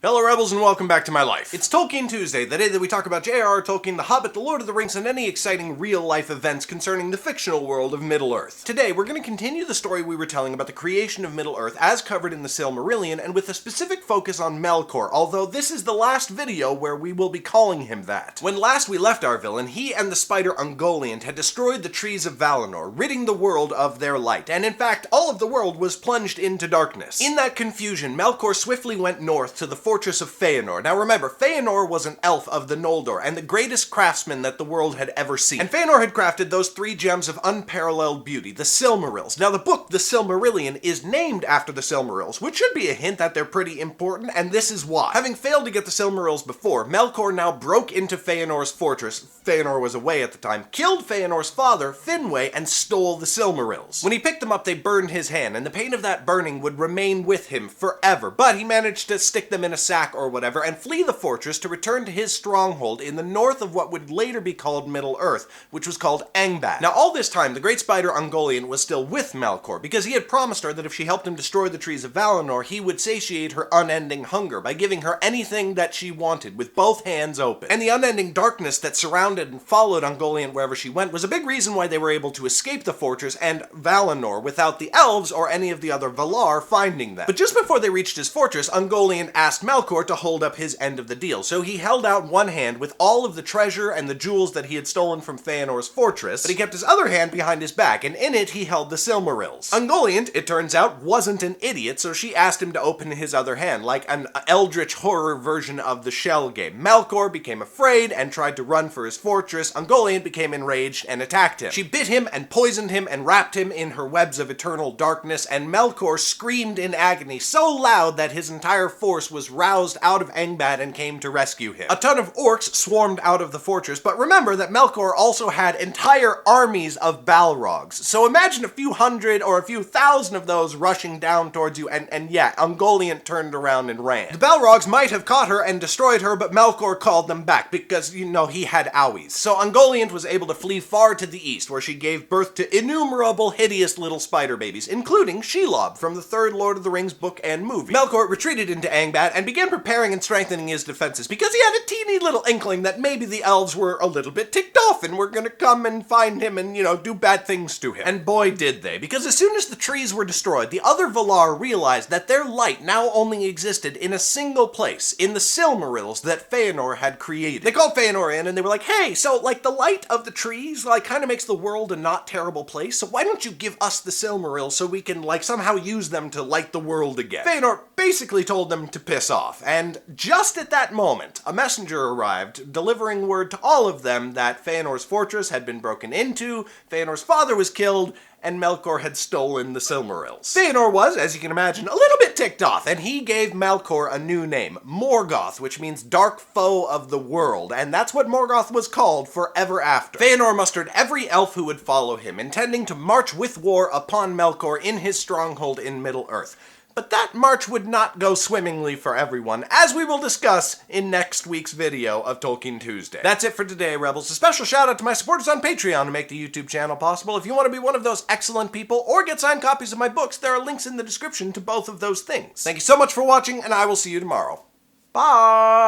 Hello Rebels and welcome back to my life. It's Tolkien Tuesday, the day that we talk about J.R.R. Tolkien, The Hobbit, The Lord of the Rings, and any exciting real-life events concerning the fictional world of Middle-earth. Today, we're going to continue the story we were telling about the creation of Middle-earth as covered in the Silmarillion, and with a specific focus on Melkor, although this is the last video where we will be calling him that. When last we left our villain, he and the spider Ungoliant had destroyed the Trees of Valinor, ridding the world of their light, and in fact, all of the world was plunged into darkness. In that confusion, Melkor swiftly went north to the fortress of Feanor. Now remember, Feanor was an elf of the Noldor, and the greatest craftsman that the world had ever seen. And Feanor had crafted those three gems of unparalleled beauty, the Silmarils. Now the book, the Silmarillion, is named after the Silmarils, which should be a hint that they're pretty important, and this is why. Having failed to get the Silmarils before, Melkor now broke into Feanor's fortress. Feanor was away at the time, killed Feanor's father, Finwë, and stole the Silmarils. When he picked them up, they burned his hand, and the pain of that burning would remain with him forever, but he managed to stick them in a sack or whatever, and flee the fortress to return to his stronghold in the north of what would later be called Middle-earth, which was called Angband. Now all this time, the great spider Ungoliant was still with Melkor, because he had promised her that if she helped him destroy the Trees of Valinor, he would satiate her unending hunger by giving her anything that she wanted, with both hands open. And the unending darkness that surrounded and followed Ungoliant wherever she went was a big reason why they were able to escape the fortress and Valinor without the elves or any of the other Valar finding them. But just before they reached his fortress, Ungoliant asked Melkor to hold up his end of the deal. So he held out one hand with all of the treasure and the jewels that he had stolen from Feanor's fortress, but he kept his other hand behind his back, and in it he held the Silmarils. Ungoliant, it turns out, wasn't an idiot, so she asked him to open his other hand, like an eldritch horror version of the Shell game. Melkor became afraid and tried to run for his fortress. Ungoliant became enraged and attacked him. She bit him and poisoned him and wrapped him in her webs of eternal darkness, and Melkor screamed in agony so loud that his entire force was roused out of Angband and came to rescue him. A ton of orcs swarmed out of the fortress, but remember that Melkor also had entire armies of Balrogs. So imagine a few hundred or a few thousand of those rushing down towards you, and yeah, Ungoliant turned around and ran. The Balrogs might have caught her and destroyed her, but Melkor called them back because, you know, he had owies. So Ungoliant was able to flee far to the east, where she gave birth to innumerable hideous little spider babies, including Shelob from the third Lord of the Rings book and movie. Melkor retreated into Angband and began preparing and strengthening his defenses because he had a teeny little inkling that maybe the elves were a little bit ticked off and were gonna come and find him and, you know, do bad things to him. And boy did they, because as soon as the trees were destroyed, the other Valar realized that their light now only existed in a single place, in the Silmarils that Feanor had created. They called Feanor in and they were like, hey, so like the light of the trees like kind of makes the world a not terrible place, so why don't you give us the Silmarils so we can like somehow use them to light the world again? Feanor basically told them to piss off, and just at that moment, a messenger arrived, delivering word to all of them that Feanor's fortress had been broken into, Feanor's father was killed, and Melkor had stolen the Silmarils. Feanor was, as you can imagine, a little bit ticked off, and he gave Melkor a new name, Morgoth, which means dark foe of the world, and that's what Morgoth was called forever after. Feanor mustered every elf who would follow him, intending to march with war upon Melkor in his stronghold in Middle-earth. But that march would not go swimmingly for everyone, as we will discuss in next week's video of Tolkien Tuesday. That's it for today, Rebels. A special shout out to my supporters on Patreon to make the YouTube channel possible. If you want to be one of those excellent people or get signed copies of my books, there are links in the description to both of those things. Thank you so much for watching, and I will see you tomorrow. Bye!